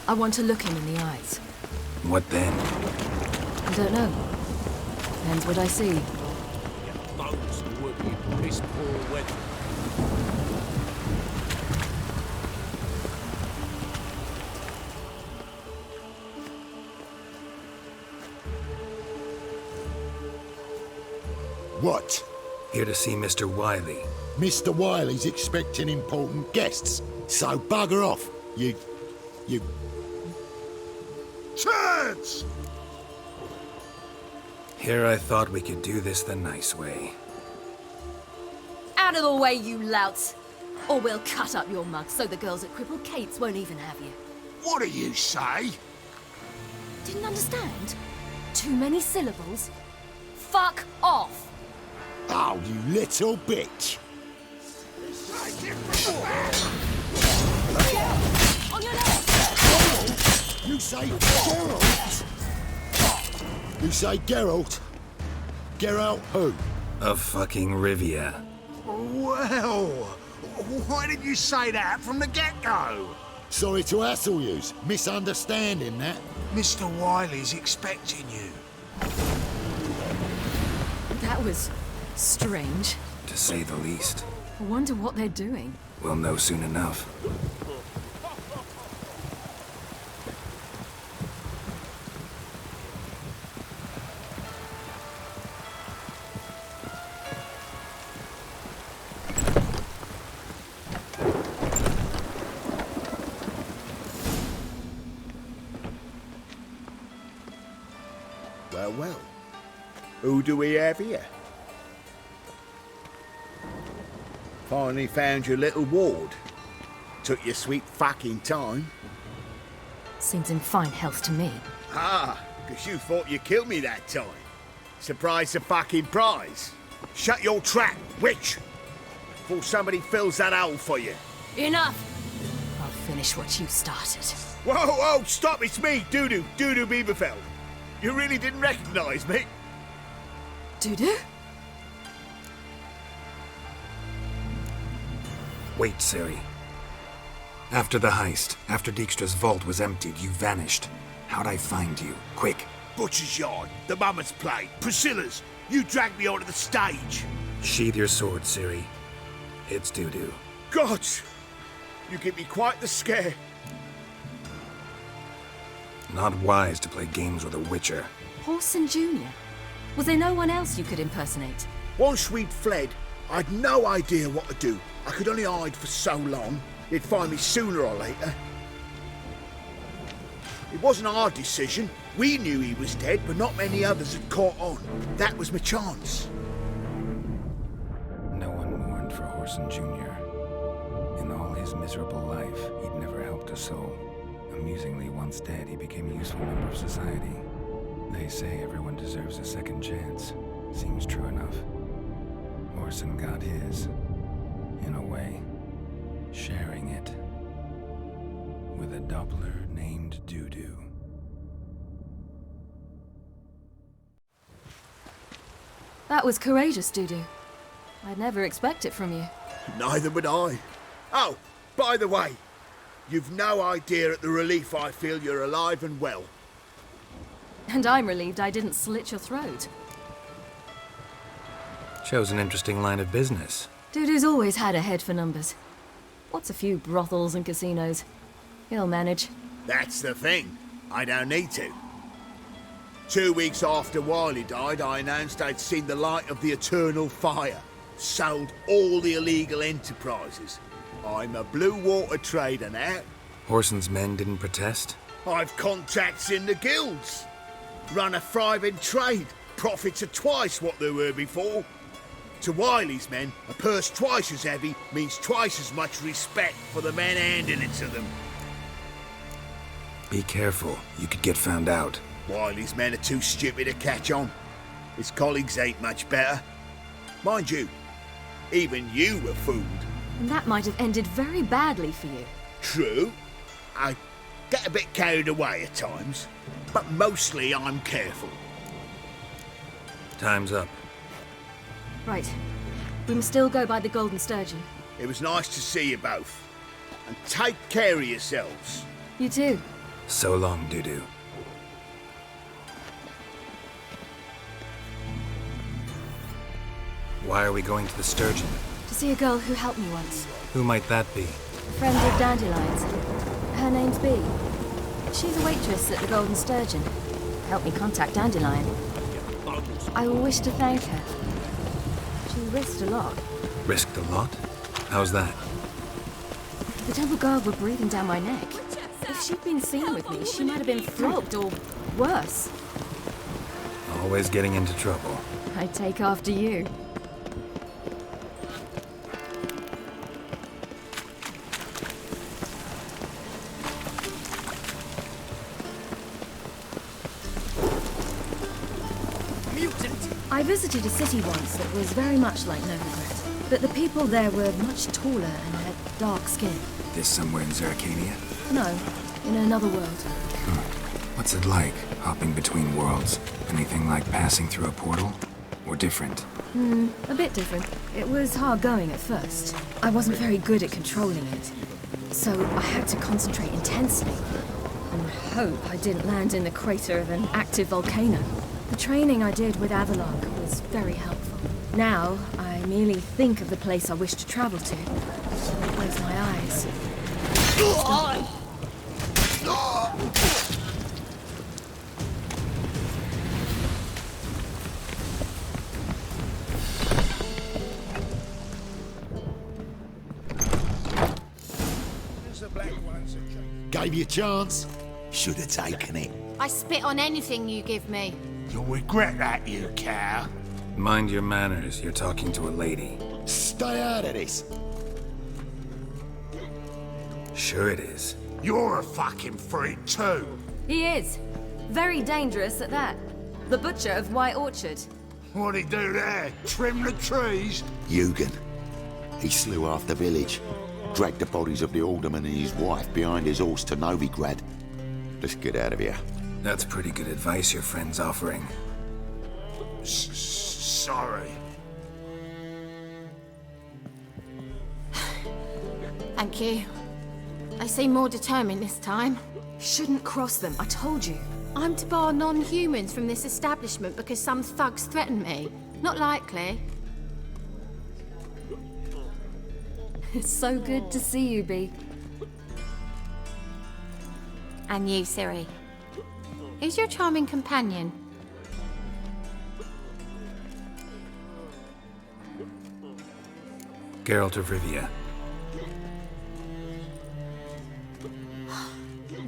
I want to look him in the eyes. What then? I don't know. Depends what I see. Boats would in piss poor weather. What? Here to see Mr. Wiley. Mr. Wiley's expecting important guests, so bugger off, you... Turds! Here I thought we could do this the nice way. Out of the way, you louts! Or we'll cut up your mug so the girls at Cripple Kate's won't even have you. What do you say? Didn't understand? Too many syllables? Fuck off! Oh, you little bitch! On your left! You say Geralt? You say Geralt? Geralt who? Of fucking Rivia. Well, why did you say that from the get-go? Sorry to hassle yous. Misunderstanding that. Mr. Wiley's expecting you. That was strange. To say the least. I wonder what they're doing. We'll know soon enough. Well. Who do we have here? Finally found your little ward. Took your sweet fucking time. Seems in fine health to me. Ah, because you thought you killed me that time. Surprise the fucking prize. Shut your trap, witch! Before somebody fills that hole for you. Enough! I'll finish what you started. Whoa, stop, it's me, Dudu Bieberfeld. You really didn't recognize me? Dudu? Wait, Ciri. After the heist, after Dijkstra's vault was emptied, you vanished. How'd I find you? Quick. Butcher's Yard, the Mummer's Play, Priscilla's. You dragged me onto the stage. Sheathe your sword, Ciri. It's Dudu. God! You give me quite the scare. Not wise to play games with a witcher. Horson Jr.? Was there no one else you could impersonate? Once we'd fled, I'd no idea what to do. I could only hide for so long. He'd find me sooner or later. It wasn't our decision. We knew he was dead, but not many others had caught on. That was my chance. No one mourned for Horson Jr. In all his miserable life, he'd never helped a soul. Amusingly, once dead, he became a useful member of society. They say everyone deserves a second chance. Seems true enough. Horson got his, in a way, sharing it with a doppler named Dudu. That was courageous, Dudu. I'd never expect it from you. Neither would I. Oh, by the way, you've no idea at the relief I feel you're alive and well. And I'm relieved I didn't slit your throat. Chose an interesting line of business. Dudu's always had a head for numbers. What's a few brothels and casinos? He'll manage. That's the thing. I don't need to. 2 weeks after Wiley died, I announced I'd seen the light of the eternal fire. Sold all the illegal enterprises. I'm a blue water trader now. Horson's men didn't protest? I've contacts in the guilds. Run a thriving trade. Profits are twice what they were before. To Wiley's men, a purse twice as heavy means twice as much respect for the men handing it to them. Be careful. You could get found out. Wiley's men are too stupid to catch on. His colleagues ain't much better. Mind you, even you were fooled. And that might have ended very badly for you. True. I get a bit carried away at times, but mostly I'm careful. Time's up. Right. We must still go by the Golden Sturgeon. It was nice to see you both. And take care of yourselves. You too. So long, Dudu. Why are we going to the Sturgeon? To see a girl who helped me once. Who might that be? A friend of Dandelion's. Her name's Bee. She's a waitress at the Golden Sturgeon. Helped me contact Dandelion. I wish to thank her. She risked a lot. Risked a lot? How's that? The Temple Guard were breathing down my neck. If she'd been seen with me, she might have been flogged or worse. Always getting into trouble. I take after you. I visited a city once that was very much like Novigrad, but the people there were much taller and had dark skin. This somewhere in Zeracania? No, in another world. What's it like, hopping between worlds? Anything like passing through a portal? Or different? A bit different. It was hard going at first. I wasn't very good at controlling it, so I had to concentrate intensely and hope I didn't land in the crater of an active volcano. The training I did with Avalok was very helpful. Now, I merely think of the place I wish to travel to. I close my eyes. Gave you a chance. Should have taken it. I spit on anything you give me. You'll regret that, you cow. Mind your manners, you're talking to a lady. Stay out of this. Sure it is. You're a fucking freak too. He is. Very dangerous at that. The butcher of White Orchard. What'd he do there? Trim the trees? Eugen. He slew half the village. Dragged the bodies of the alderman and his wife behind his horse to Novigrad. Let's get out of here. That's pretty good advice your friend's offering. Sorry. Thank you. They seem more determined this time. Shouldn't cross them, I told you. I'm to bar non-humans from this establishment because some thugs threaten me. Not likely. It's so good to see you, Bee. And you, Ciri. Who's your charming companion? Geralt of Rivia.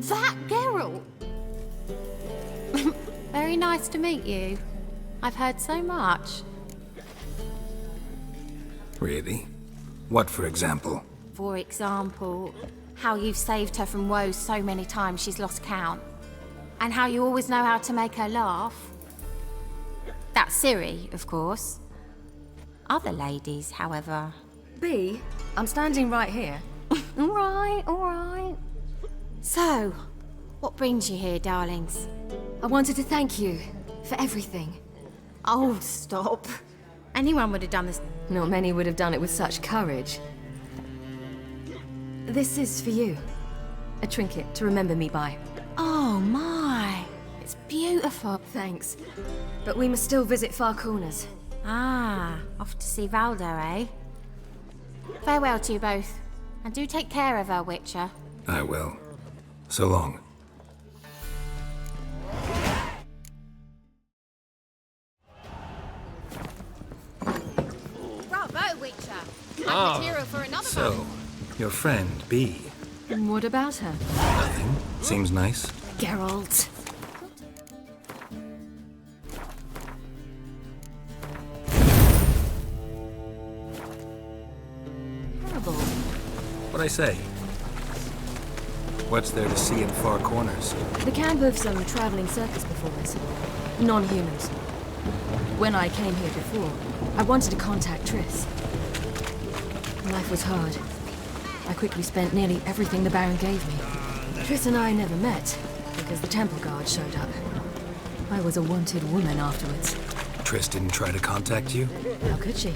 That Geralt! Very nice to meet you. I've heard so much. Really? What, for example? For example, how you've saved her from woes so many times she's lost count. And how you always know how to make her laugh. That's Ciri, of course. Other ladies, however... Bee, I'm standing right here. All right. So, what brings you here, darlings? I wanted to thank you for everything. Oh, stop. Anyone would have done this. Not many would have done it with such courage. This is for you. A trinket to remember me by. Oh, my. It's beautiful. Thanks. But we must still visit Far Corners. Ah, off to see Valdo, eh? Farewell to you both. And do take care of her, Witcher. I will. So long. Bravo, Witcher. I'm material for another So, one. your friend, Bee. And what about her? Nothing. Seems nice. Geralt. Terrible. What'd I say? What's there to see in Far Corners? The camp of some traveling circus performers. Non-humans. When I came here before, I wanted to contact Triss. Life was hard. I quickly spent nearly everything the Baron gave me. Triss and I never met, because the Temple Guard showed up. I was a wanted woman afterwards. Triss didn't try to contact you? How could she?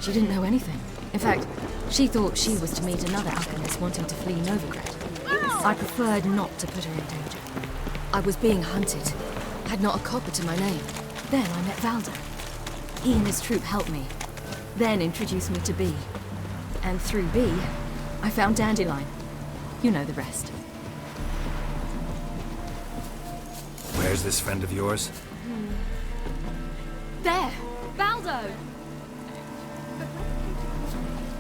She didn't know anything. In fact, she thought she was to meet another alchemist wanting to flee Novigrad. I preferred not to put her in danger. I was being hunted. Had not a copper to my name. Then I met Valda. He and his troop helped me. Then introduced me to B. And through B, I found Dandelion. You know the rest. Where's this friend of yours? There! Valdo!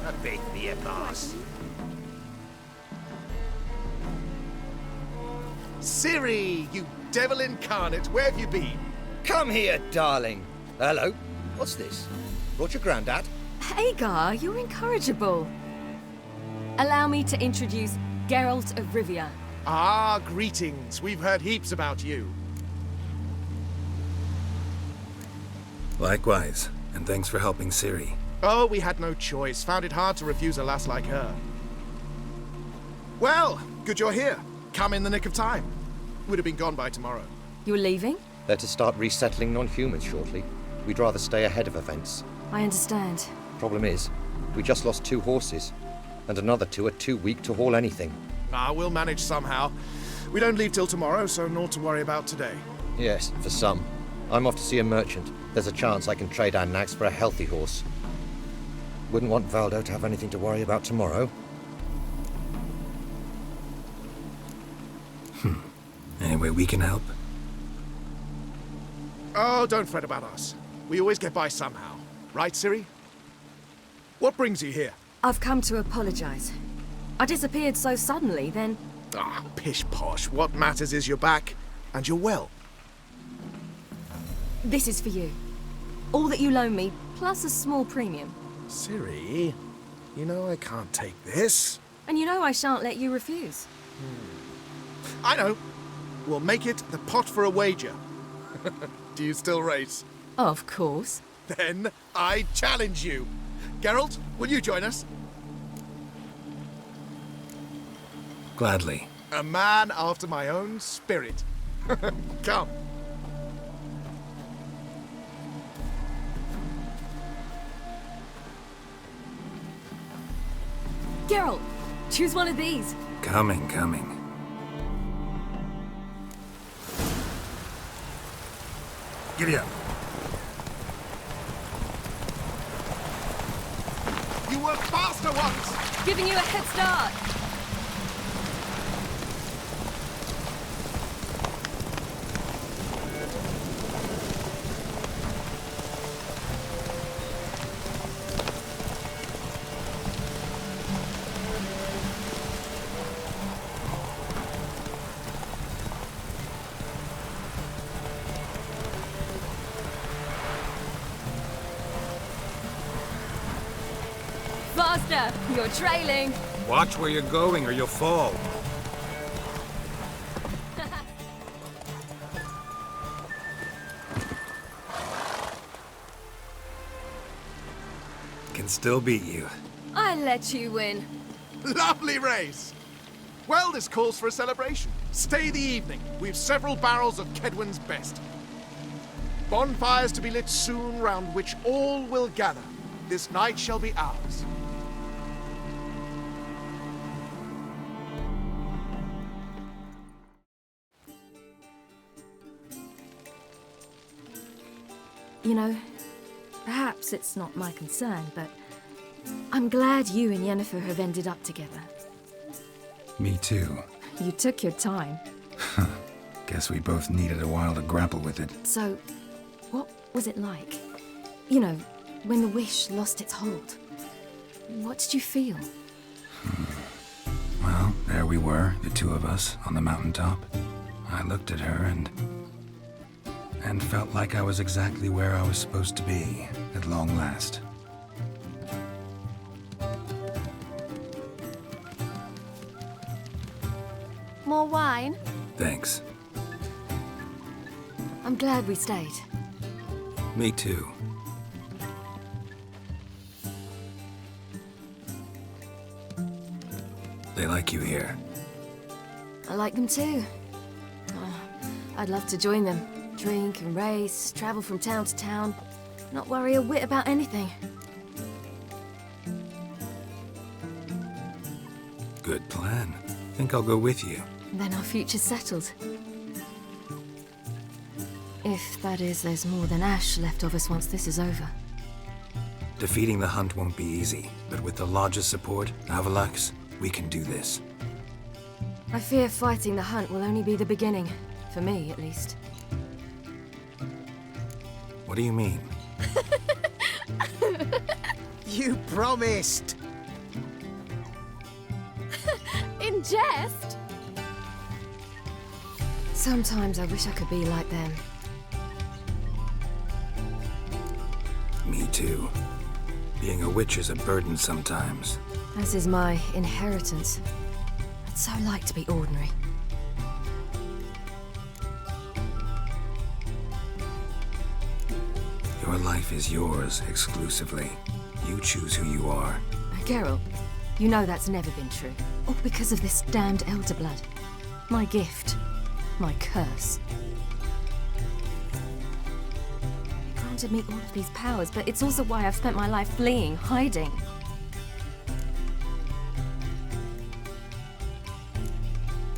A bit near, boss. Ciri, you devil incarnate, where have you been? Come here, darling. Hello. What's this? Brought your granddad? Hagar, you're incorrigible. Allow me to introduce Geralt of Rivia. Ah, greetings. We've heard heaps about you. Likewise, and thanks for helping Ciri. Oh, we had no choice. Found it hard to refuse a lass like her. Well, good you're here. Come in the nick of time. Would have been gone by tomorrow. You're leaving? They're to start resettling non-humans shortly. We'd rather stay ahead of events. I understand. Problem is, we just lost 2 horses, and another 2 are too weak to haul anything. Ah, we'll manage somehow. We don't leave till tomorrow, so naught to worry about today. Yes, for some. I'm off to see a merchant. There's a chance I can trade our nags for a healthy horse. Wouldn't want Valdo to have anything to worry about tomorrow. Any way we can help? Oh, don't fret about us. We always get by somehow. Right, Ciri? What brings you here? I've come to apologize. I disappeared so suddenly, then... Ah, pish-posh. What matters is you're back, and you're well. This is for you. All that you loan me, plus a small premium. Ciri, you know I can't take this. And you know I shan't let you refuse. I know. We'll make it the pot for a wager. Do you still race? Of course. Then I challenge you. Geralt, will you join us? Gladly. A man after my own spirit. Come. Geralt, choose one of these. Coming. Giddy up. You were faster once! Giving you a head start. Faster! You're trailing. Watch where you're going or you'll fall. Can still beat you. I let you win. Lovely race! Well, this calls for a celebration. Stay the evening. We've several barrels of Kedwin's best. Bonfires to be lit soon, round which all will gather. This night shall be ours. You know, perhaps it's not my concern, but I'm glad you and Yennefer have ended up together. Me too. You took your time. Guess we both needed a while to grapple with it. So, what was it like? You know, when the wish lost its hold. What did you feel? Well, there we were, the 2 of us, on the mountaintop. I looked at her and felt like I was exactly where I was supposed to be, at long last. More wine? Thanks. I'm glad we stayed. Me too. They like you here. I like them too. I'd love to join them. Drink and race, travel from town to town. Not worry a whit about anything. Good plan. Think I'll go with you. Then our future's settled. If, that is, there's more than ash left of us once this is over. Defeating the hunt won't be easy, but with the Lodge's support, Avalax, we can do this. I fear fighting the hunt will only be the beginning. For me, at least. What do you mean? You promised! In jest? Sometimes I wish I could be like them. Me too. Being a witch is a burden sometimes. As is my inheritance. I'd so like to be ordinary. Your life is yours exclusively. You choose who you are. Geralt, you know that's never been true. All because of this damned elder blood. My gift. My curse. It granted me all of these powers, but it's also why I've spent my life fleeing, hiding.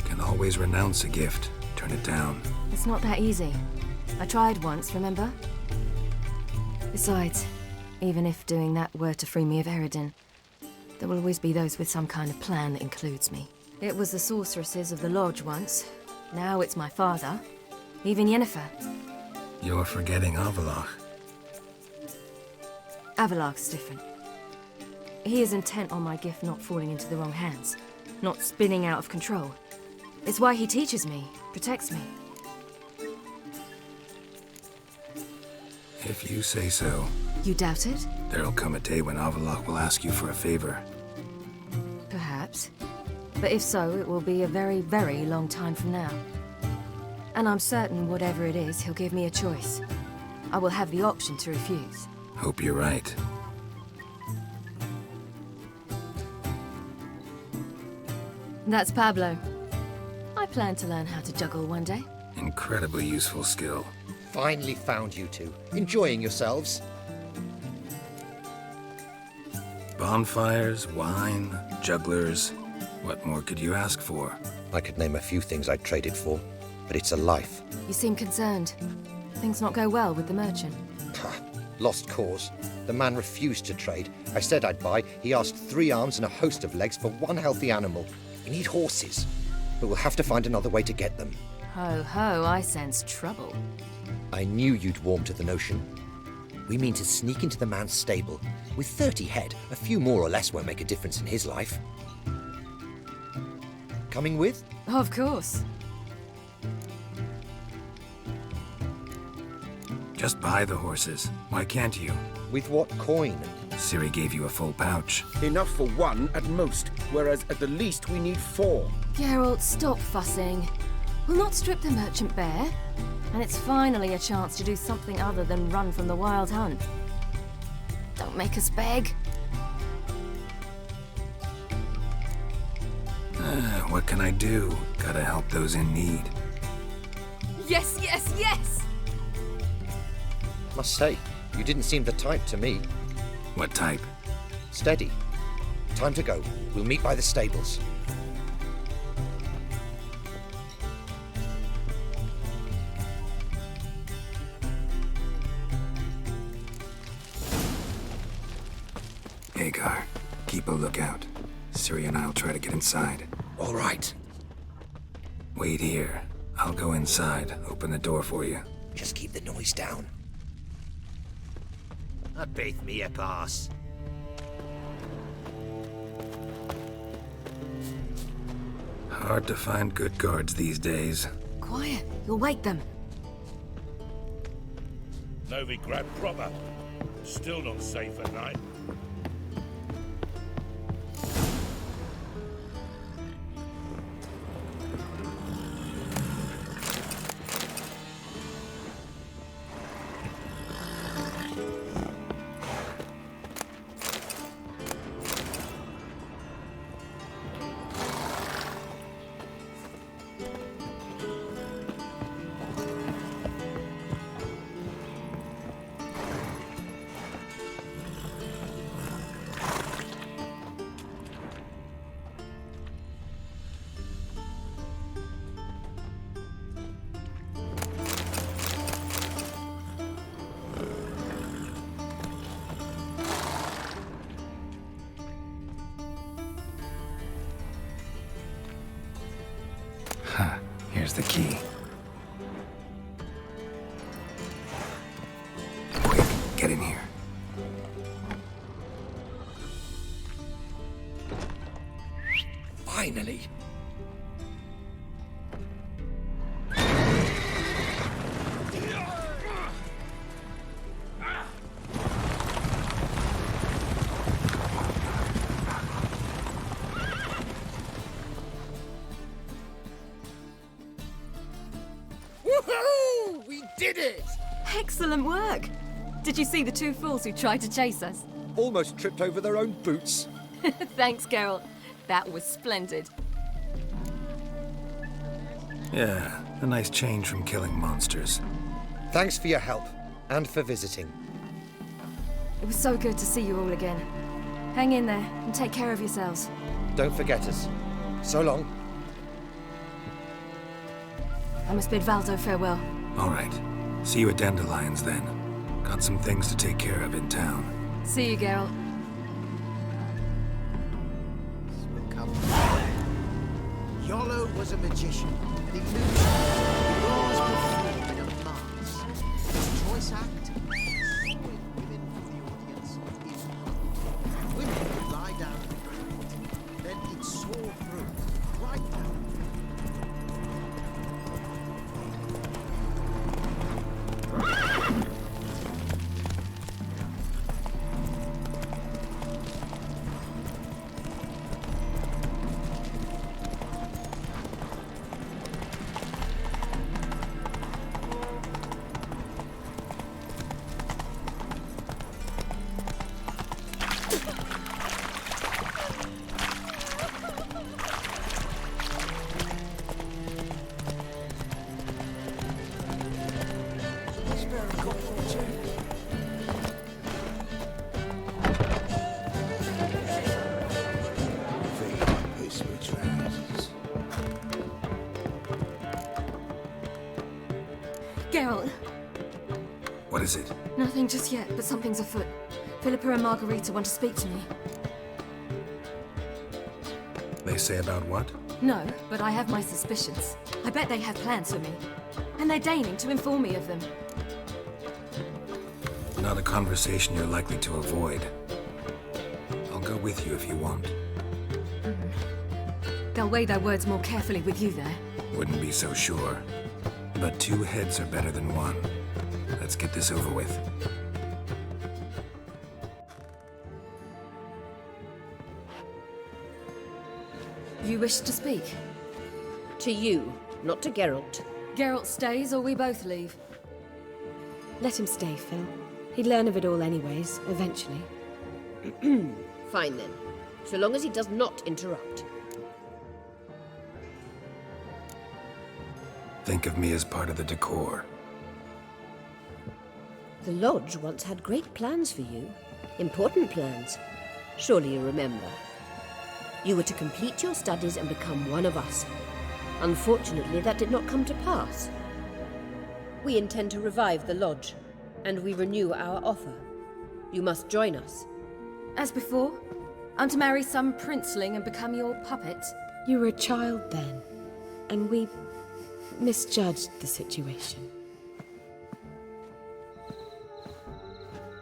Can always renounce a gift. Turn it down. It's not that easy. I tried once, remember? Besides, even if doing that were to free me of Eredin, there will always be those with some kind of plan that includes me. It was the sorceresses of the Lodge once. Now it's my father. Even Yennefer. You're forgetting Avalach. Avalach's different. He is intent on my gift not falling into the wrong hands, not spinning out of control. It's why he teaches me, protects me. If you say so. You doubt it? There'll come a day when Avalach will ask you for a favor. Perhaps. But if so, it will be a very, very long time from now. And I'm certain whatever it is, he'll give me a choice. I will have the option to refuse. Hope you're right. That's Pablo. I plan to learn how to juggle one day. Incredibly useful skill. Finally found you two. Enjoying yourselves? Bonfires, wine, jugglers. What more could you ask for? I could name a few things I'd trade it for, but it's a life. You seem concerned. Things not go well with the merchant. Lost cause. The man refused to trade. I said I'd buy. He asked 3 arms and a host of legs for 1 healthy animal. We need horses, but we'll have to find another way to get them. Ho ho, I sense trouble. I knew you'd warm to the notion. We mean to sneak into the man's stable. With 30 head, a few more or less won't make a difference in his life. Coming with? Of course. Just buy the horses. Why can't you? With what coin? Ciri gave you a full pouch. Enough for 1 at most, whereas at the least we need 4. Geralt, stop fussing. We'll not strip the merchant bare. And it's finally a chance to do something other than run from the wild hunt. Don't make us beg. What can I do? Gotta help those in need. Yes, yes, yes! Must say, you didn't seem the type to me. What type? Steady. Time to go. We'll meet by the stables. Hagar, keep a lookout. Ciri and I'll try to get inside. All right. Wait here. I'll go inside, open the door for you. Just keep the noise down. I beth me a pass. Hard to find good guards these days. Quiet, you'll wake them. Novigrad proper. Still not safe at night. Here's the key. Quick, get in here. Finally. Woohoo! We did it! Excellent work! Did you see the two fools who tried to chase us? Almost tripped over their own boots. Thanks, Geralt. That was splendid. Yeah, a nice change from killing monsters. Thanks for your help, and for visiting. It was so good to see you all again. Hang in there, and take care of yourselves. Don't forget us. So long. I must bid Valdo farewell. All right. See you at Dandelions, then. Got some things to take care of in town. See you, Geralt. Yolo was a magician, an illusion. He rose before in a mask. His choice act, swayed women from the audience in. Women would lie down on the ground, then he'd soar through, right down. Geralt! What is it? Nothing just yet, but something's afoot. Philippa and Margarita want to speak to me. They say about what? No, but I have my suspicions. I bet they have plans for me. And they're deigning to inform me of them. Not a conversation you're likely to avoid. I'll go with you if you want. They'll weigh their words more carefully with you there. Wouldn't be so sure. But 2 heads are better than 1. Let's get this over with. You wish to speak? To you, not to Geralt. Geralt stays or we both leave? Let him stay, Phil. He'd learn of it all anyways, eventually. Fine then. So long as he does not interrupt. Think of me as part of the decor. The Lodge once had great plans for you. Important plans. Surely you remember. You were to complete your studies and become one of us. Unfortunately, that did not come to pass. We intend to revive the Lodge, and we renew our offer. You must join us. As before? I'm to marry some princeling and become your puppet? You were a child then, and we misjudged the situation.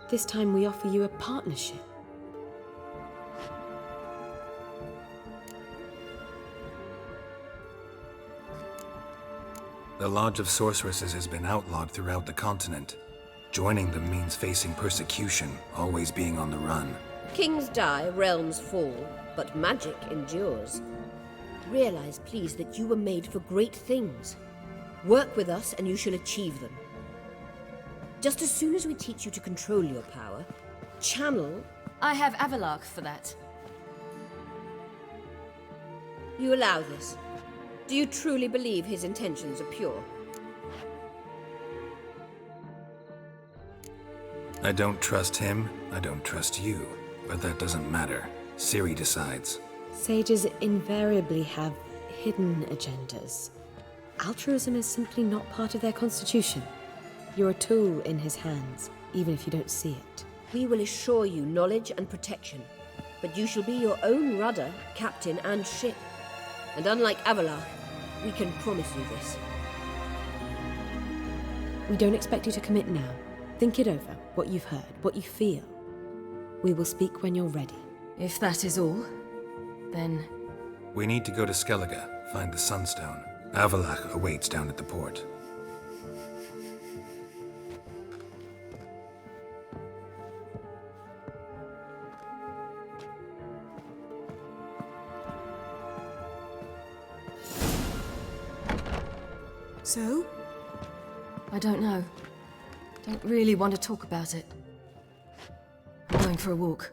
This time we offer you a partnership. The Lodge of Sorceresses has been outlawed throughout the continent. Joining them means facing persecution, always being on the run. Kings die, realms fall, but magic endures. Realize, please, that you were made for great things. Work with us and you shall achieve them. Just as soon as we teach you to control your power, channel... I have Avalark for that. You allow this. Do you truly believe his intentions are pure? I don't trust him, I don't trust you. But that doesn't matter. Ciri decides. Sages invariably have hidden agendas. Altruism is simply not part of their constitution. You're a tool in his hands, even if you don't see it. We will assure you knowledge and protection, but you shall be your own rudder, captain, and ship. And unlike Avalar, We can promise you this. We don't expect you to commit now. Think it over, what you've heard, what you feel. We will speak when you're ready. If that is all, then... We need to go to Skellige, find the Sunstone. Avalach awaits down at the port. So? I don't know. Don't really want to talk about it. I'm going for a walk.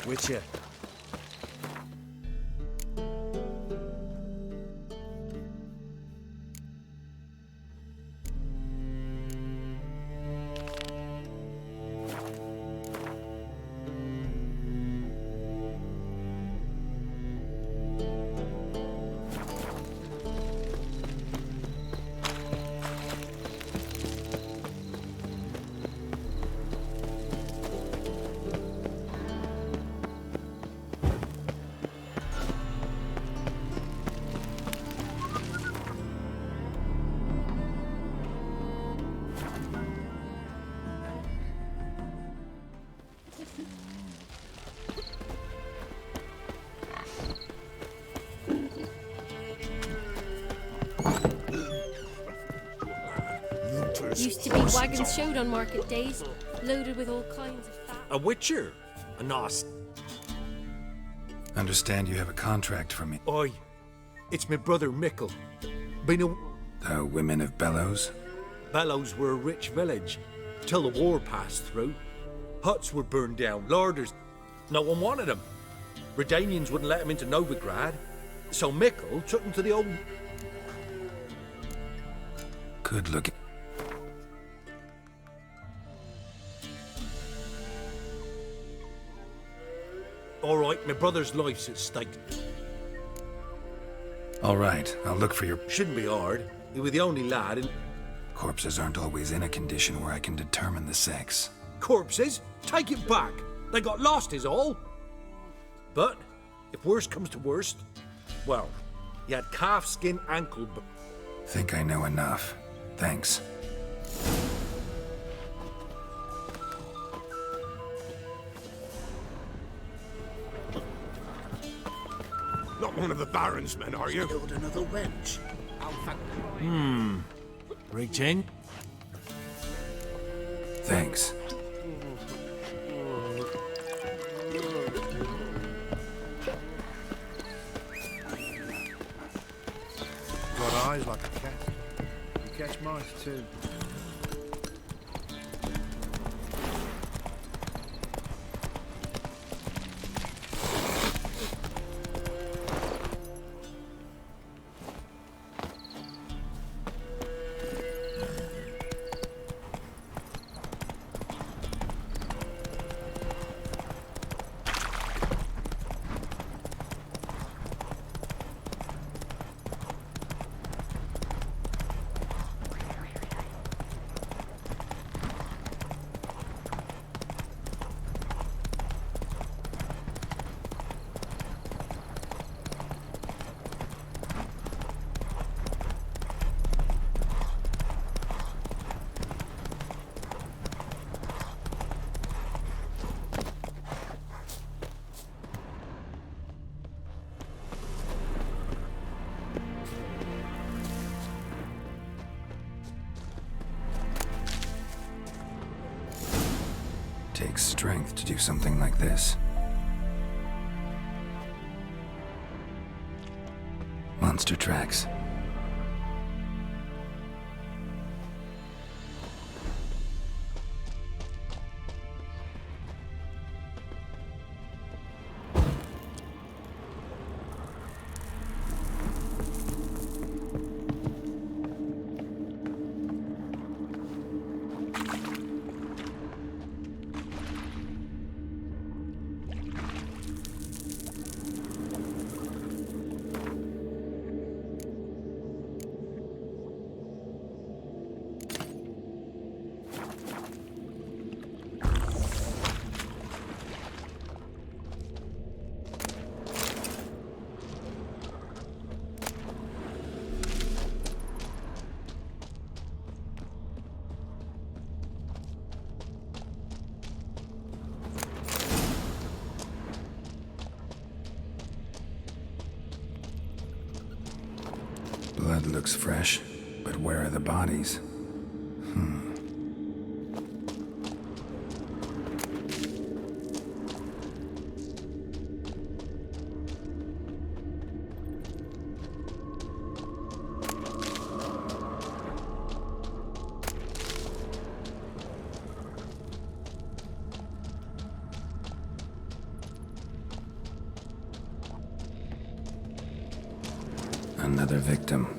Witcher. Used to be wagons showed on market days, loaded with all kinds of fat. A witcher? A nos. Understand you have a contract for me. Oi, it's my brother Mickle. Been a... The women of Bellows? Bellows were a rich village, till the war passed through. Huts were burned down, larders. No one wanted them. Redanians wouldn't let him into Novigrad, so Mickle took him to the old... Good looking. All right, my brother's life's at stake. All right, I'll look for your... Shouldn't be hard. You were the only lad and... Corpses aren't always in a condition where I can determine the sex. Corpses? Take it back. They got lost is all. But, if worst comes to worst, well, you had calf skin ankle... Think I know enough. Thanks. Not one of the Baron's men, are you? Killed another wench. Trudging? Thanks. Got eyes like a cat. You catch mice too. Takes strength to do something like this. Monster tracks. blood looks fresh, but where are the bodies? Another victim.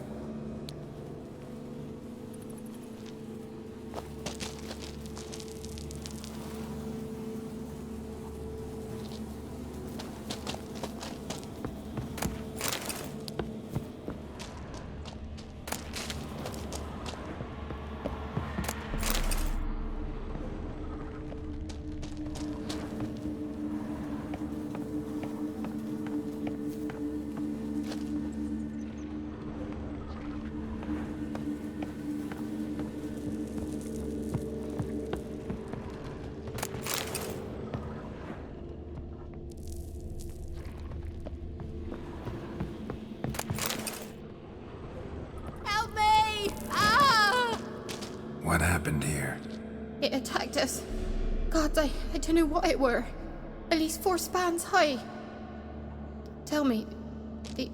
What happened here? It attacked us. God, I don't know what it were. At least 4 spans high. Tell me,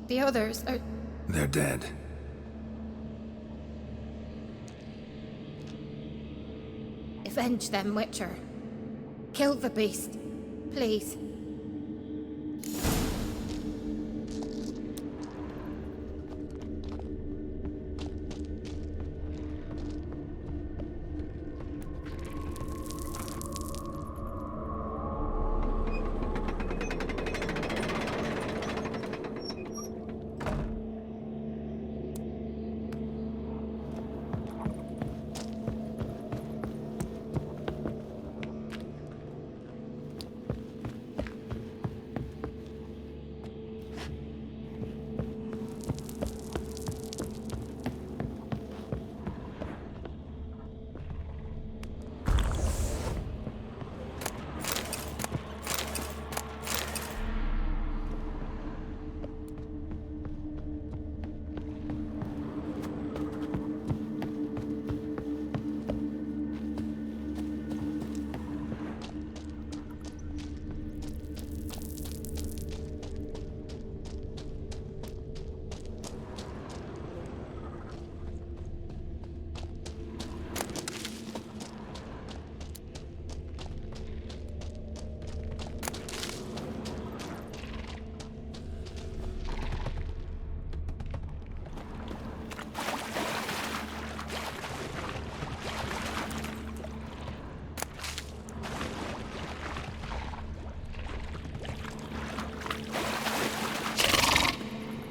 the others are... They're dead. Avenge them, Witcher. Kill the beast. Please.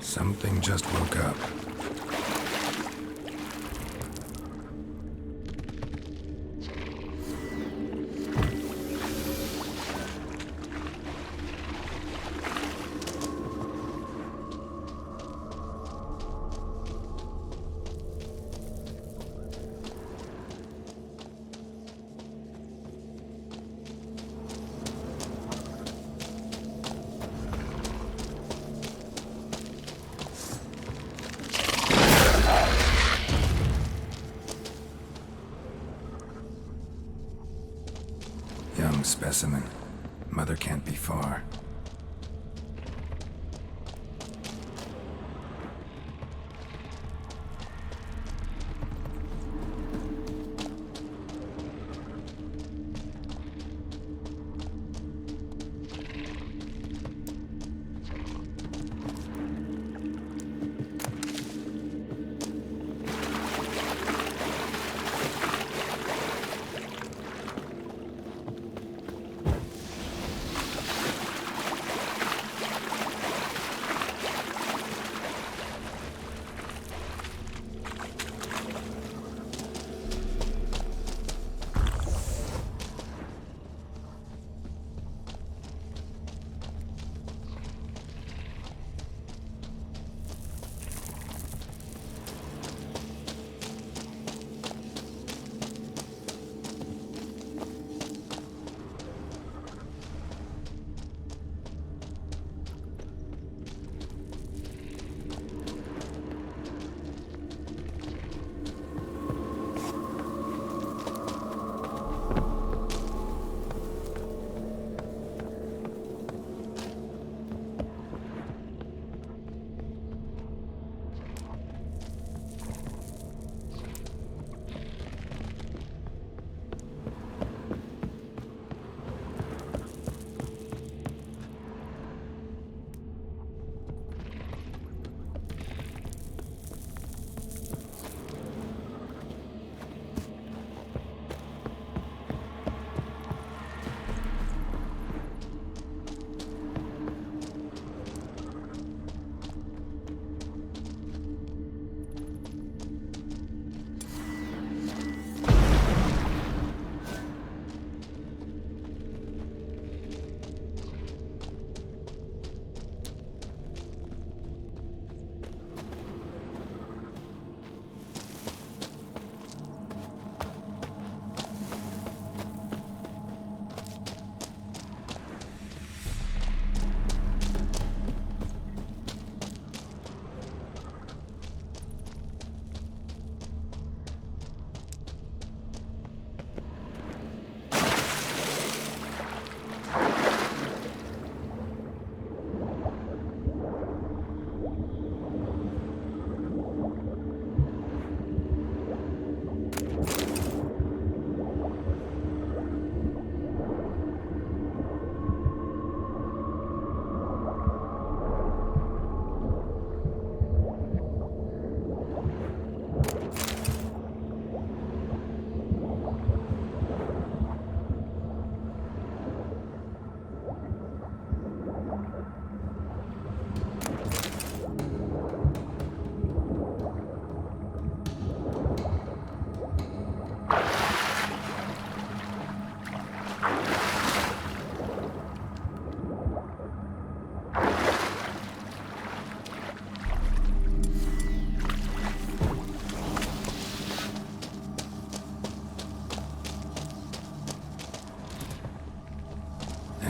Something just woke up. Young specimen. Mother can't be far.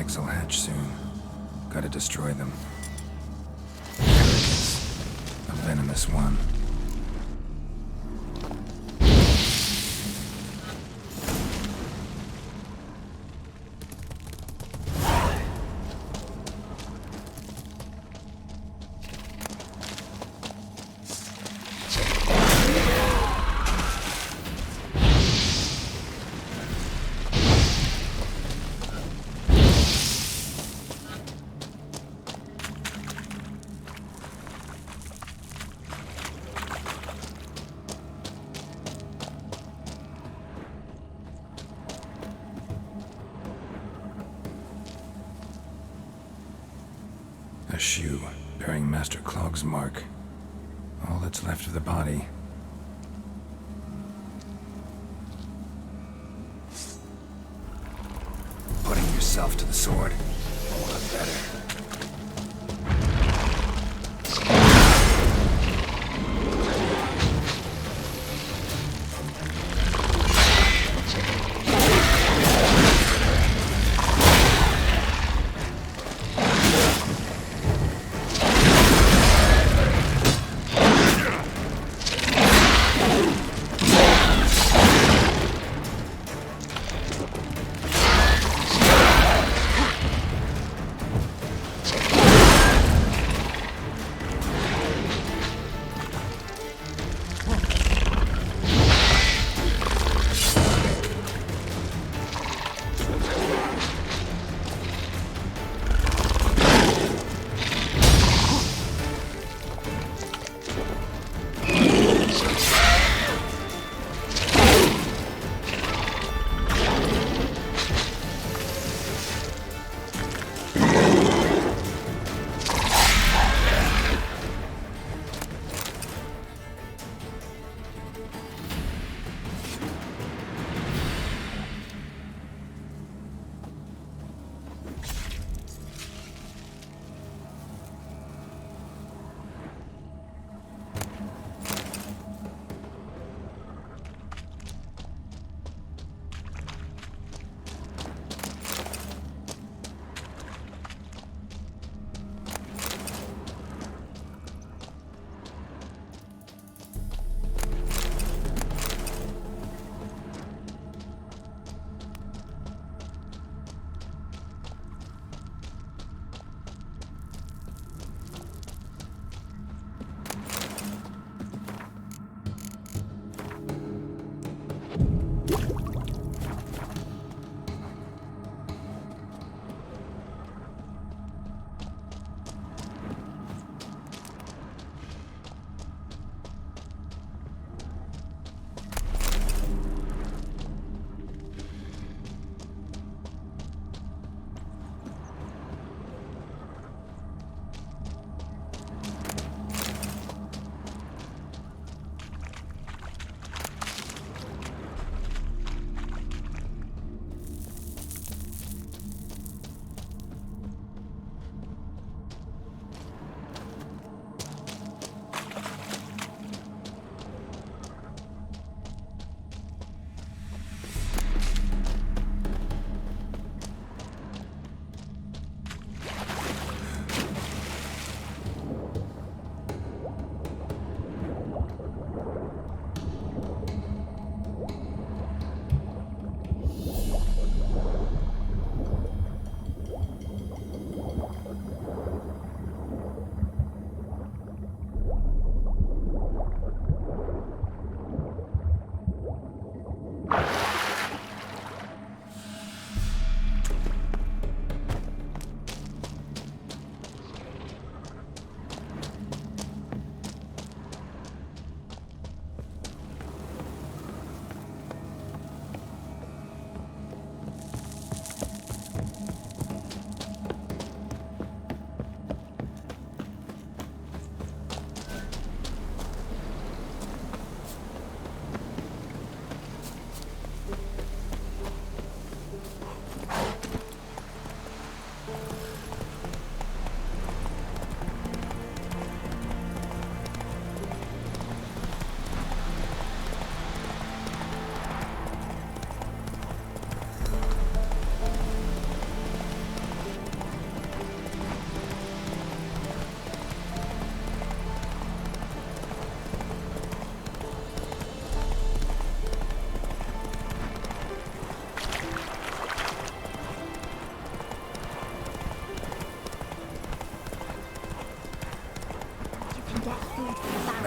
eggs will hatch soon. Gotta destroy them. A venomous one. A shoe bearing Master Clog's mark. All that's left of the body. Putting yourself to the sword won't look better.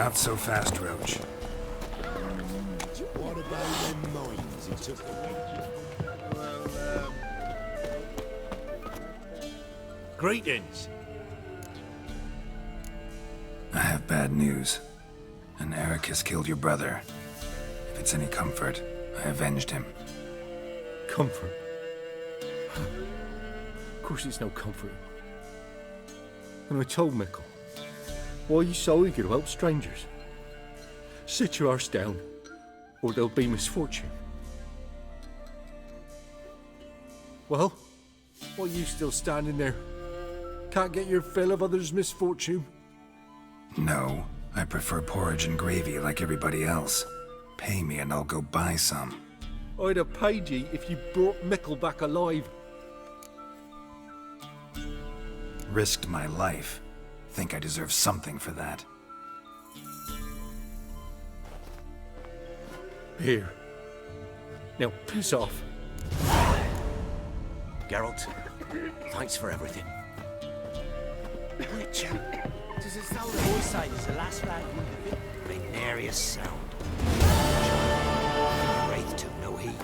Not so fast, Roach. What about them mines he took away? Greetings. I have bad news. An Eric has killed your brother. If it's any comfort, I avenged him. Comfort? Of course it's no comfort. And I told Mickle, why you so eager to help strangers? Sit your arse down, or there'll be misfortune. Well, why you still standing there? Can't get your fill of others' misfortune? No, I prefer porridge and gravy like everybody else. Pay me and I'll go buy some. I'd have paid ye if you brought Mickle back alive. Risked my life. Think I deserve something for that. Here. Now piss off. Geralt, thanks for everything. Witcher, does it sound the voice side is the last lad would have been? Make nary a sound. Wraith took no heed.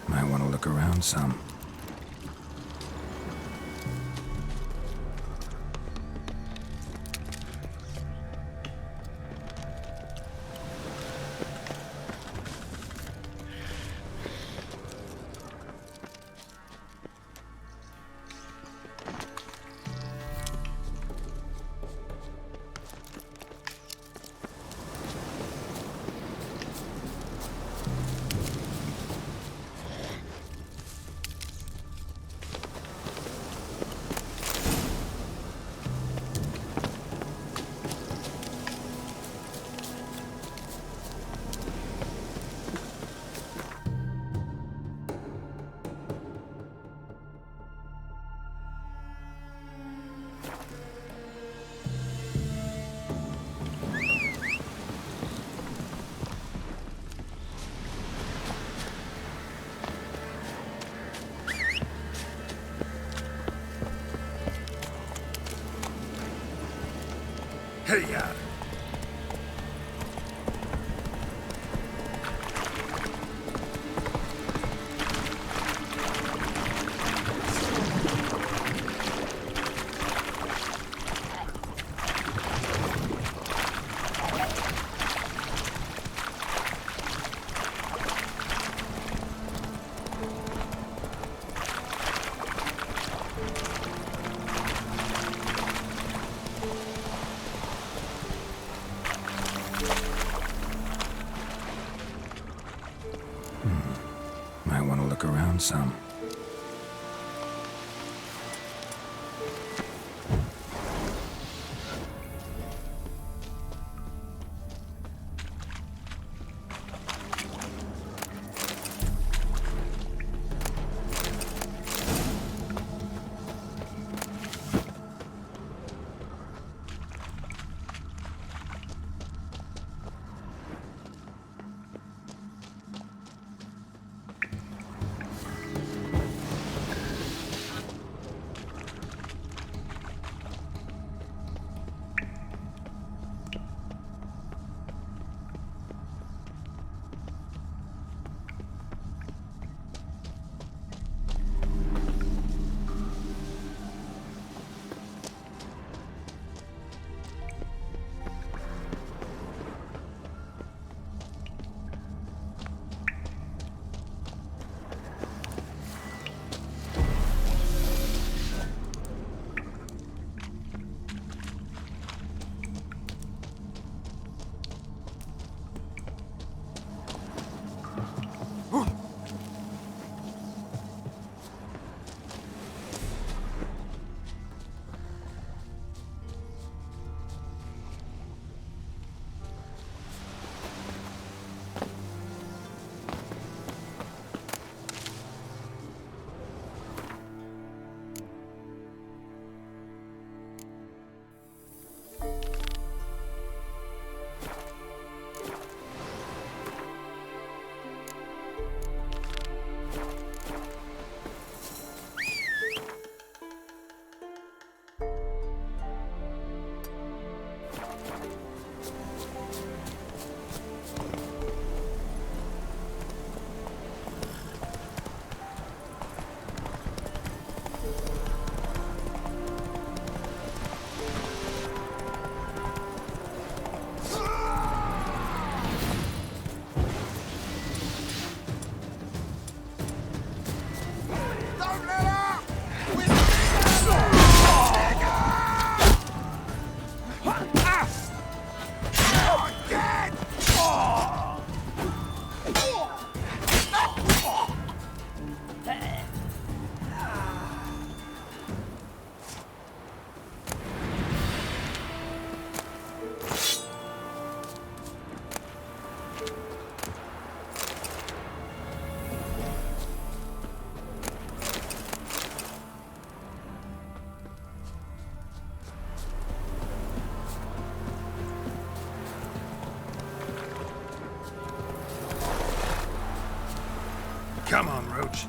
Might want to look around some. Hey-ya! Might want to look around some. Come on, Roach.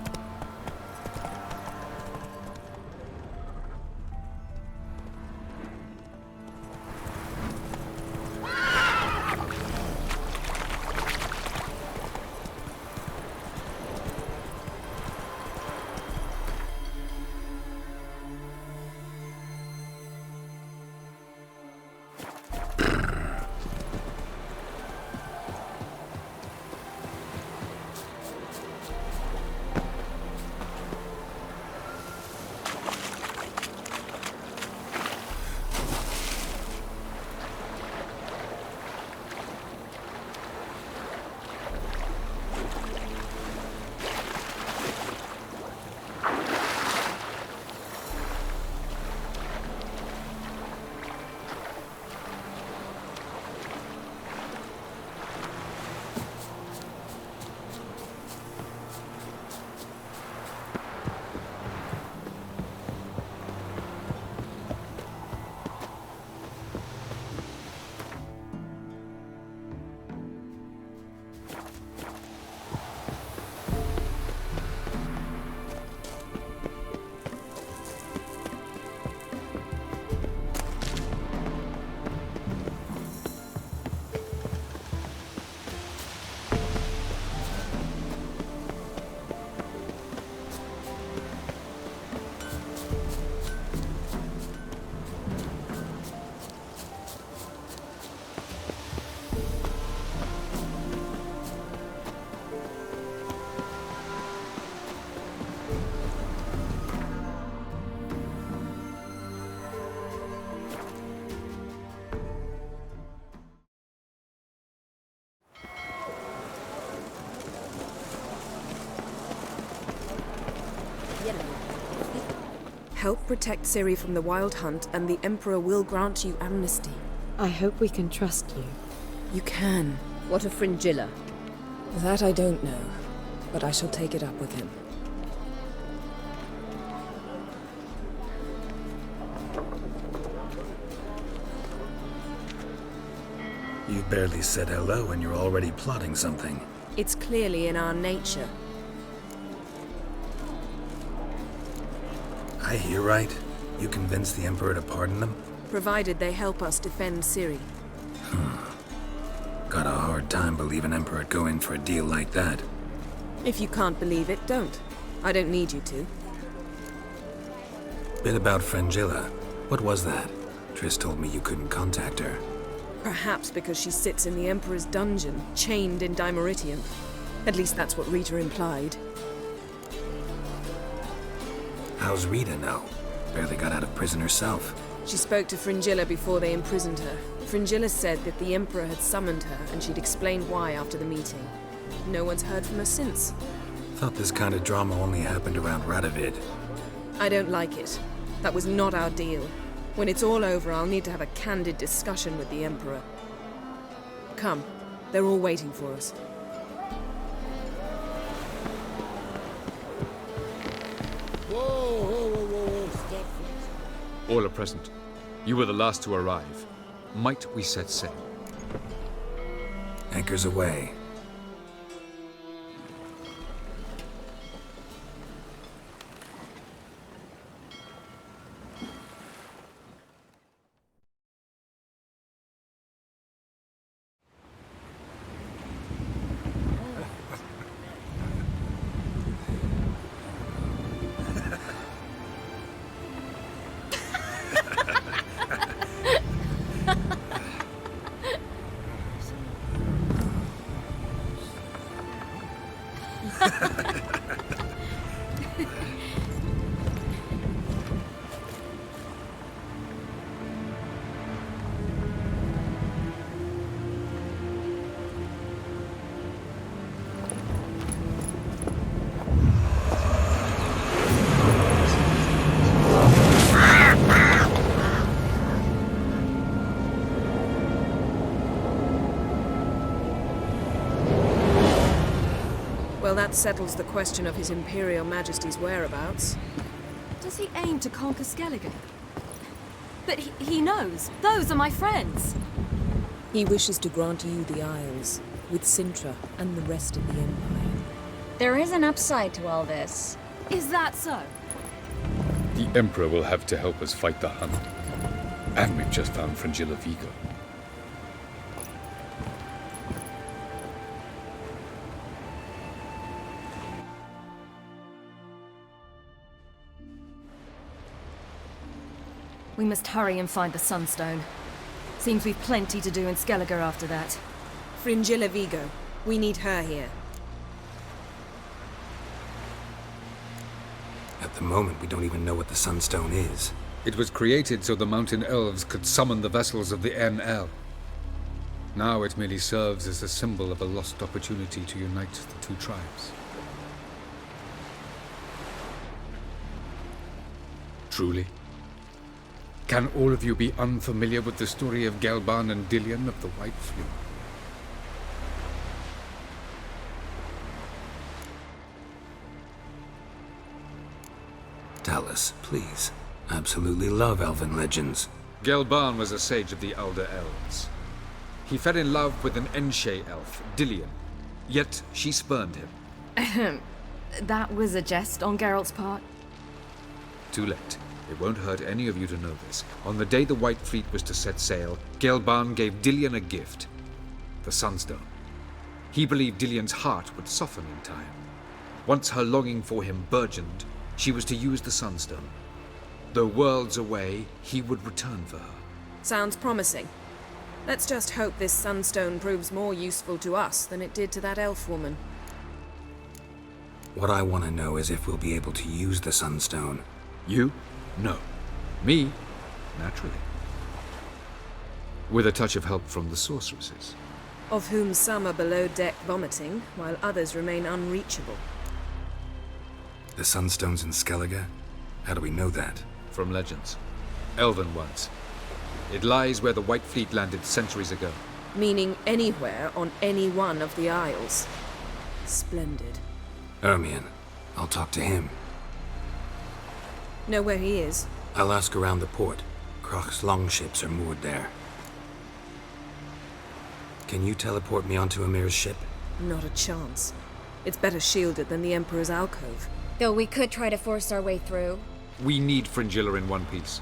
Help protect Ciri from the Wild Hunt, and the Emperor will grant you amnesty. I hope we can trust you. You can. What of Fringilla? That I don't know, but I shall take it up with him. You barely said hello and you're already plotting something. It's clearly in our nature. I hear right. You convinced the Emperor to pardon them? Provided they help us defend Ciri. Got a hard time believing Emperor'd go in for a deal like that. If you can't believe it, don't. I don't need you to. Bit about Fringilla. What was that? Triss told me you couldn't contact her. Perhaps because she sits in the Emperor's dungeon, chained in Dimeritium. At least that's what Rita implied. How's Rita now? Barely got out of prison herself. She spoke to Fringilla before they imprisoned her. Fringilla said that the Emperor had summoned her, and she'd explained why after the meeting. No one's heard from her since. Thought this kind of drama only happened around Radovid. I don't like it. That was not our deal. When it's all over, I'll need to have a candid discussion with the Emperor. Come. They're all waiting for us. Whoa, stop. All are present. You were the last to arrive. Might we set sail? Anchors away. Well, that settles the question of His Imperial Majesty's whereabouts. Does he aim to conquer Skellige? But he knows. Those are my friends. He wishes to grant you the Isles, with Sintra and the rest of the Empire. There is an upside to all this. Is that so? The Emperor will have to help us fight the Hunt. And we've just found Fringilla Vigo. We must hurry and find the Sunstone. Seems we've plenty to do in Skellige after that. Fringilla Vigo. We need her here. At the moment, we don't even know what the Sunstone is. It was created so the Mountain Elves could summon the vessels of the NL. Now it merely serves as a symbol of a lost opportunity to unite the two tribes. Truly? Can all of you be unfamiliar with the story of Gelban and Dillion of the White Fleet? Tell us, please. Absolutely love elven legends. Gelban was a sage of the Elder Elves. He fell in love with an Enshe elf, Dillion, yet she spurned him. That was a jest on Geralt's part? Too late. It won't hurt any of you to know this. On the day the White Fleet was to set sail, Gelban gave Dillion a gift. The Sunstone. He believed Dillion's heart would soften in time. Once her longing for him burgeoned, she was to use the Sunstone. Though worlds away, he would return for her. Sounds promising. Let's just hope this Sunstone proves more useful to us than it did to that elf woman. What I want to know is if we'll be able to use the Sunstone. You? No. Me? Naturally. With a touch of help from the sorceresses. Of whom some are below deck vomiting, while others remain unreachable. The Sunstone's in Skellige? How do we know that? From legends. Elven ones. It lies where the White Fleet landed centuries ago. Meaning anywhere on any one of the Isles. Splendid. Ermion. I'll talk to him. Know where he is? I'll ask around the port. Croc's longships are moored there. Can you teleport me onto Amir's ship? Not a chance. It's better shielded than the Emperor's alcove. Though we could try to force our way through. We need Fringilla in one piece.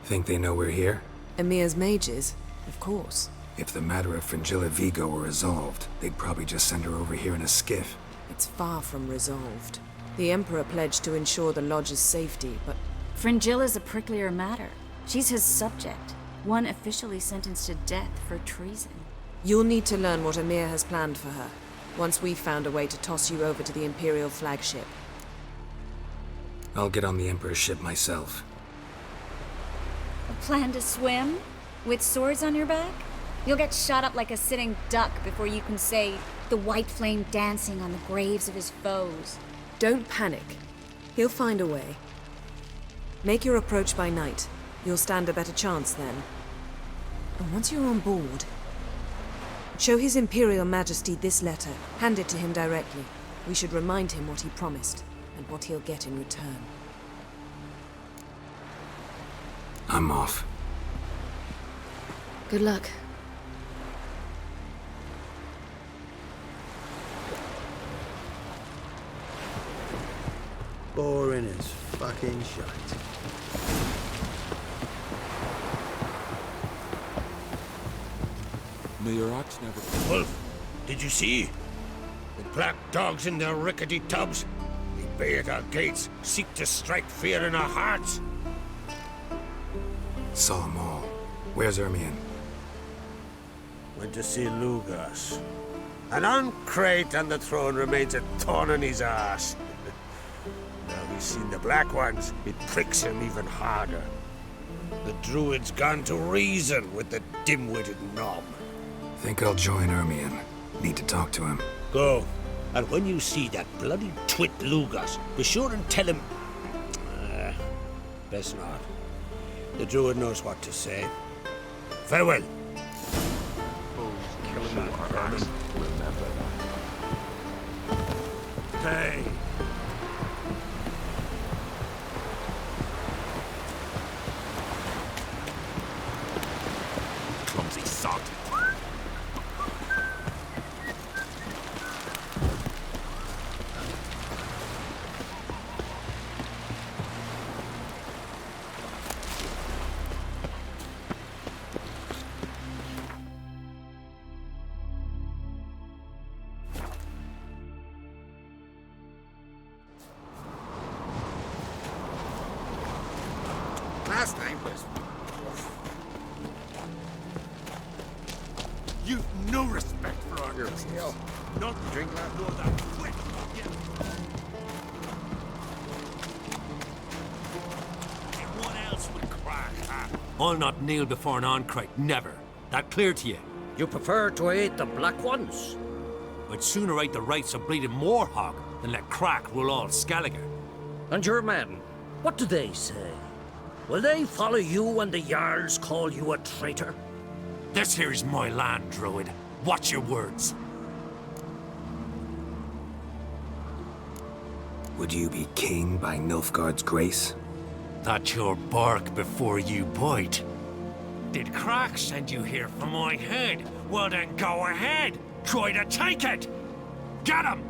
Think they know we're here? Emir's mages? Of course. If the matter of Fringilla Vigo were resolved, they'd probably just send her over here in a skiff. It's far from resolved. The Emperor pledged to ensure the Lodge's safety, but... Fringilla's a pricklier matter. She's his subject, one officially sentenced to death for treason. You'll need to learn what Emir has planned for her, once we've found a way to toss you over to the Imperial flagship. I'll get on the Emperor's ship myself. A plan to swim? With swords on your back? You'll get shot up like a sitting duck before you can say the white flame dancing on the graves of his foes. Don't panic. He'll find a way. Make your approach by night. You'll stand a better chance then. And once you're on board, show His Imperial Majesty this letter. Hand it to him directly. We should remind him what he promised, and what he'll get in return. I'm off. Good luck. Boring as fucking shite. May your ox never... Wolf, did you see? The black dogs in their rickety tubs. They bay at our gates, seek to strike fear in our hearts. Saw 'em all. Where's Ermion? Went to see Lugas. An uncrate on the throne remains a thorn in his arse. Now he's seen the Black Ones, it pricks him even harder. The Druid's gone to reason with the dim-witted Nom. Think I'll join Ermion. Need to talk to him. Go. And when you see that bloody twit Lugas, be sure and tell him... best not. The Druid knows what to say. Farewell. Remember that. Hey. Clumsy sod. You've no respect for our customs. Not drink that nor that quick. What else would crack, huh? I'll not kneel before an Ancrate, never. That clear to you? You prefer to eat the black ones? I'd sooner eat the rights of bleeding Moorhog than let crack rule all Skellige. And your men, what do they say? Will they follow you when the Jarls call you a traitor? This here's my land, Druid. Watch your words. Would you be king by Nilfgaard's grace? That's your bark before you bite. Did Crack send you here for my head? Well then go ahead. Try to take it. Get him!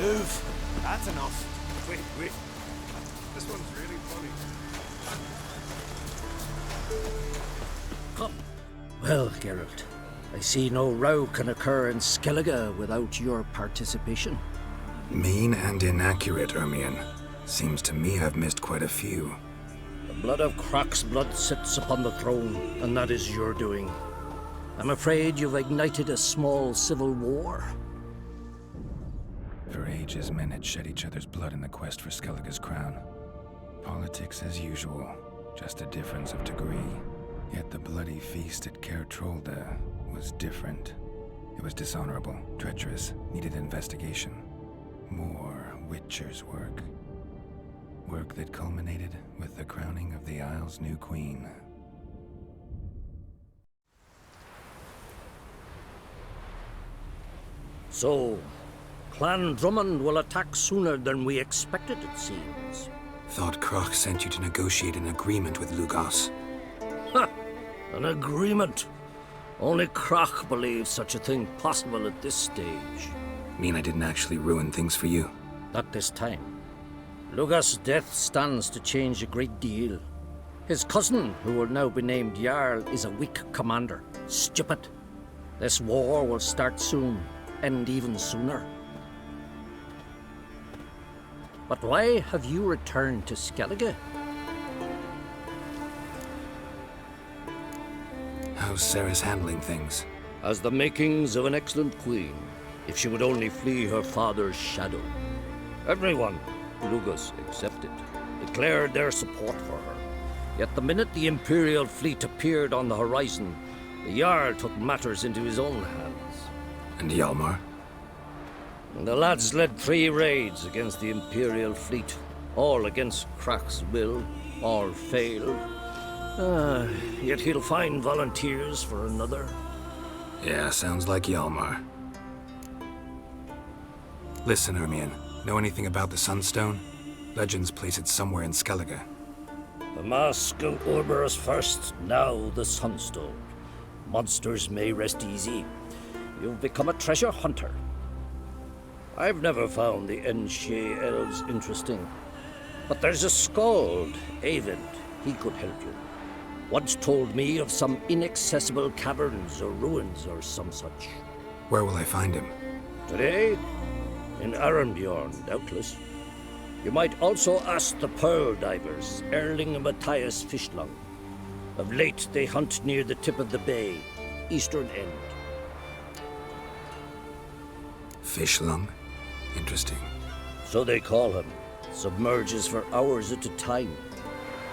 Move. That's enough. Wait. This one's really funny. Come. Well, Geralt, I see no row can occur in Skellige without your participation. Mean and inaccurate, Ermion. Seems to me I've missed quite a few. The blood of Croc's blood sits upon the throne, and that is your doing. I'm afraid you've ignited a small civil war. For ages, men had shed each other's blood in the quest for Skellige's crown. Politics as usual, just a difference of degree. Yet the bloody feast at Caer Trolda was different. It was dishonorable, treacherous, needed investigation. More Witcher's work. Work that culminated with the crowning of the Isle's new queen. So, Clan Drummond will attack sooner than we expected, it seems. Thought Croc sent you to negotiate an agreement with Lugos. Ha! An agreement? Only Croc believes such a thing possible at this stage. Mean I didn't actually ruin things for you? Not this time. Lugos' death stands to change a great deal. His cousin, who will now be named Jarl, is a weak commander. Stupid. This war will start soon, end even sooner. But why have you returned to Skellige? How's Sarah's handling things? Has the makings of an excellent queen, if she would only flee her father's shadow. Everyone, Lugos excepted, declared their support for her. Yet the minute the Imperial fleet appeared on the horizon, the Jarl took matters into his own hands. And Hjalmar? The lads led 3 raids against the Imperial fleet, all against Croc's will, all failed. Yet he'll find volunteers for another. Yeah, sounds like Hjalmar. Listen, Ermion, know anything about the Sunstone? Legends place it somewhere in Skellige. The Mask of Orberus first, now the Sunstone. Monsters may rest easy. You've become a treasure hunter. I've never found the Enshe elves interesting. But there's a skald, Eyvind. He could help you. Once told me of some inaccessible caverns or ruins or some such. Where will I find him? Today? In Arenbjorn, doubtless. You might also ask the pearl divers, Erling and Matthias Fishlung. Of late, they hunt near the tip of the bay, eastern end. Fishlung? Interesting. So they call him. Submerges for hours at a time.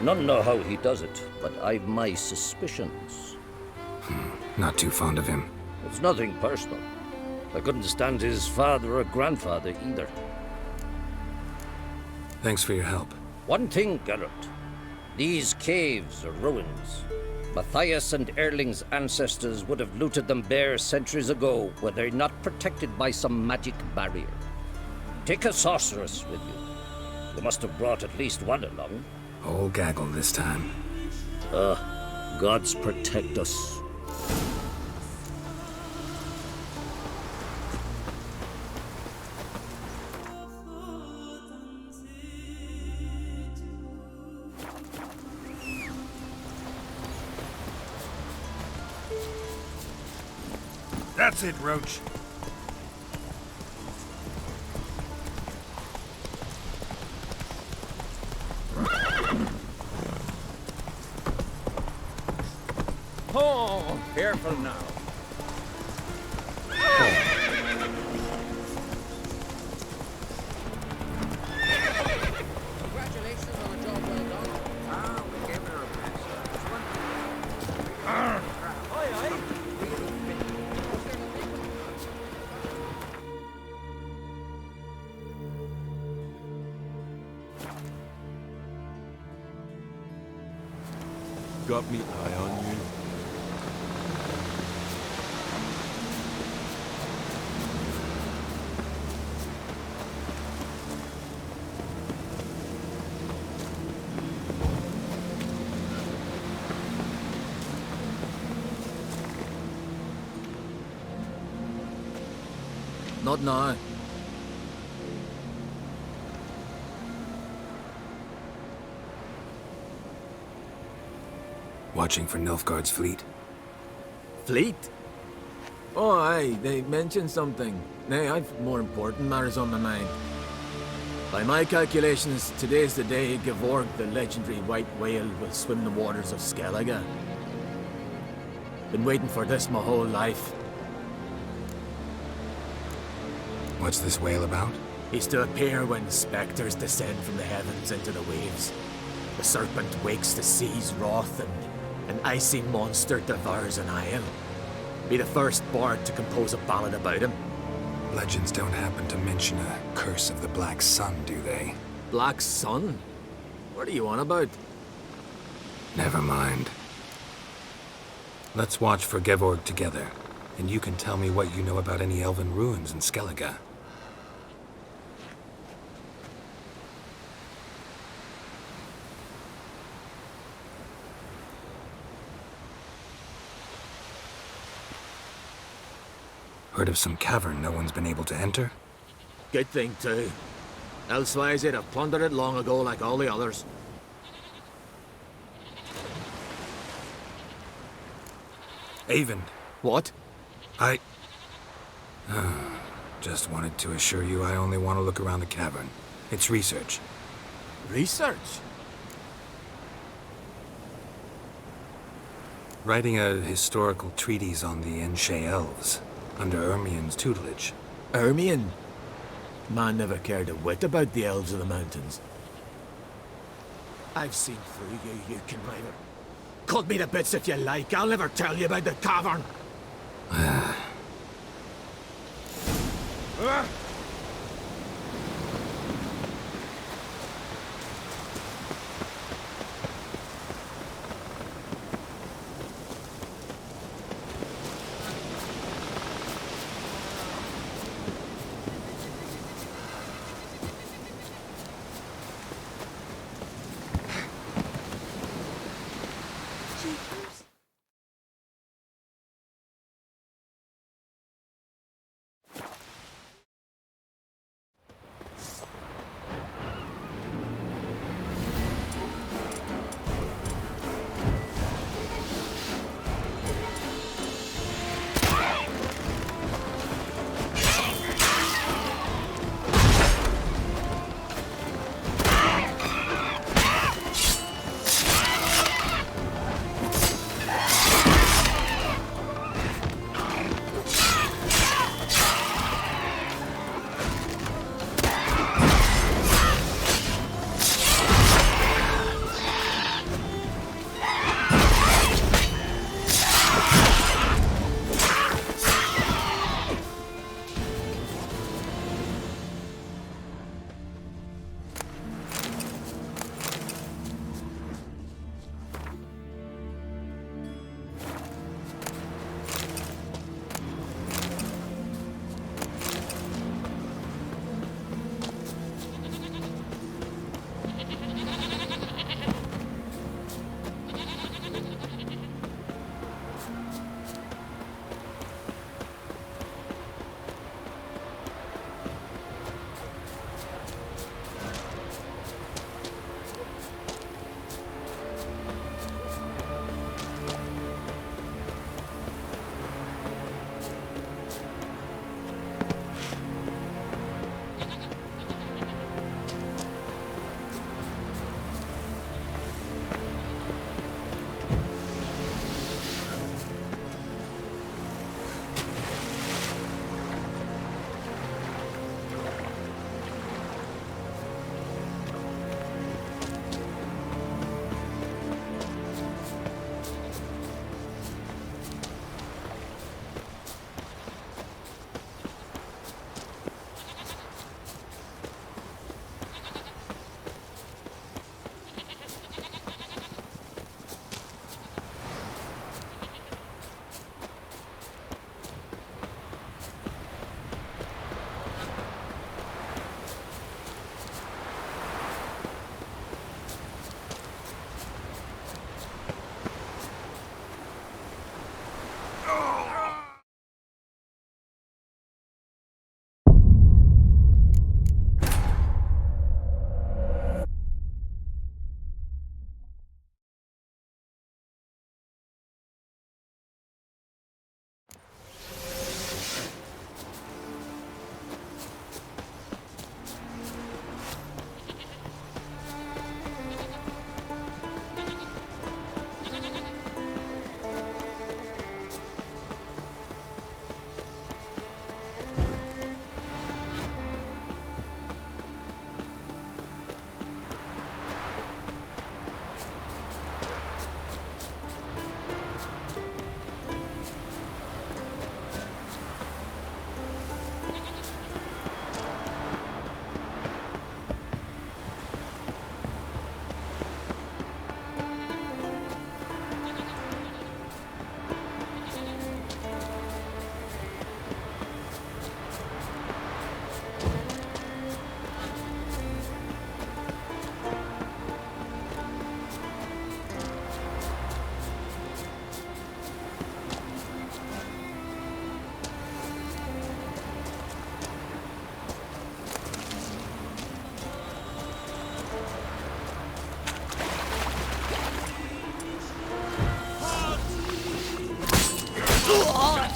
None know how he does it, but I've my suspicions. Not too fond of him. It's nothing personal. I couldn't stand his father or grandfather either. Thanks for your help. One thing, Geralt. These caves are ruins. Matthias and Erling's ancestors would have looted them bare centuries ago were they not protected by some magic barrier. Take a sorceress with you. You must have brought at least one along. Whole gaggle this time. Gods protect us. That's it, Roach. Oh, careful now. Congratulations on a job well done. We gave her a best. Got me eye on you. Not now. Watching for Nilfgaard's fleet. Fleet? Oh, aye, they mentioned something. Nay, I've more important matters on my mind. By my calculations, today's the day Gevorg, the legendary white whale, will swim the waters of Skellige. Been waiting for this my whole life. What's this whale about? He's to appear when spectres descend from the heavens into the waves. The serpent wakes the sea's wrath and an icy monster devours an isle. Be the first bard to compose a ballad about him. Legends don't happen to mention a curse of the Black Sun, do they? Black Sun? What are you on about? Never mind. Let's watch for Gevorg together, and you can tell me what you know about any elven ruins in Skellige. Heard of some cavern no one's been able to enter? Good thing, too. Elsewise, they'd have plundered it long ago like all the others. Avon. What? I... just wanted to assure you I only want to look around the cavern. It's research. Research? Writing a historical treatise on the Enshe elves, under Ermien's tutelage. Ermien? Man never cared a whit about the elves of the mountains. I've seen through you, you conniver. Cut me to bits if you like, I'll never tell you about the cavern.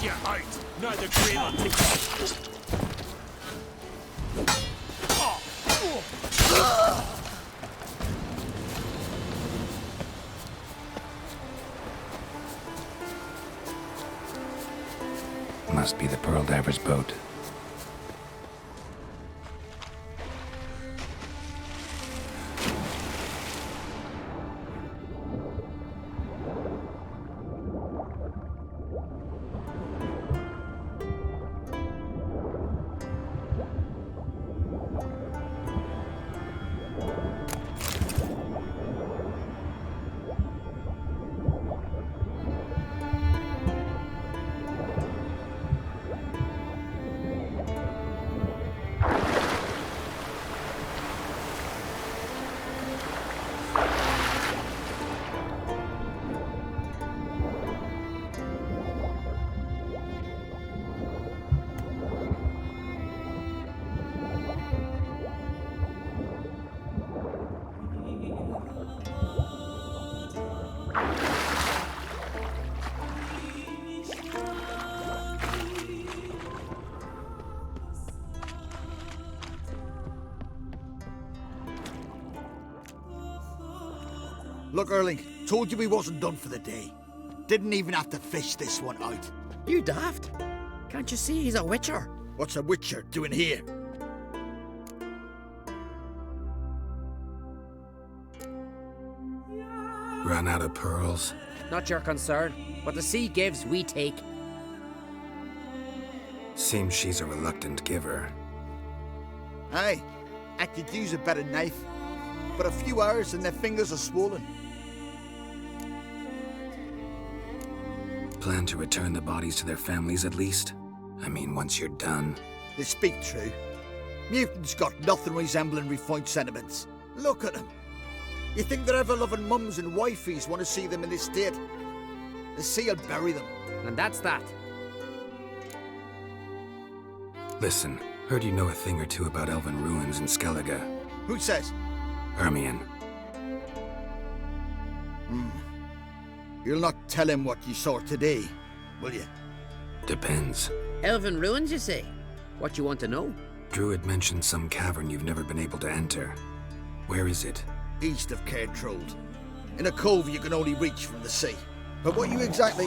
you height, not the green on Must be the Pearl Diver's boat. Look, Erling, told you we wasn't done for the day. Didn't even have to fish this one out. You daft? Can't you see he's a witcher? What's a witcher doing here? Run out of pearls? Not your concern. What the sea gives, we take. Seems she's a reluctant giver. Aye, I could use a better knife. But a few hours and their fingers are swollen. Plan to return the bodies to their families at least? I mean, once you're done. They speak true. Mutants got nothing resembling refined sentiments. Look at them. You think their ever-loving mums and wifeys want to see them in this state? The sea will bury them. And that's that. Listen, heard you know a thing or two about elven ruins in Skellige. Who says? Hermione. You'll not tell him what you saw today, will you? Depends. Elven ruins, you say? What you want to know? Druid mentioned some cavern you've never been able to enter. Where is it? East of Caer Trud. In a cove you can only reach from the sea. But what you exactly...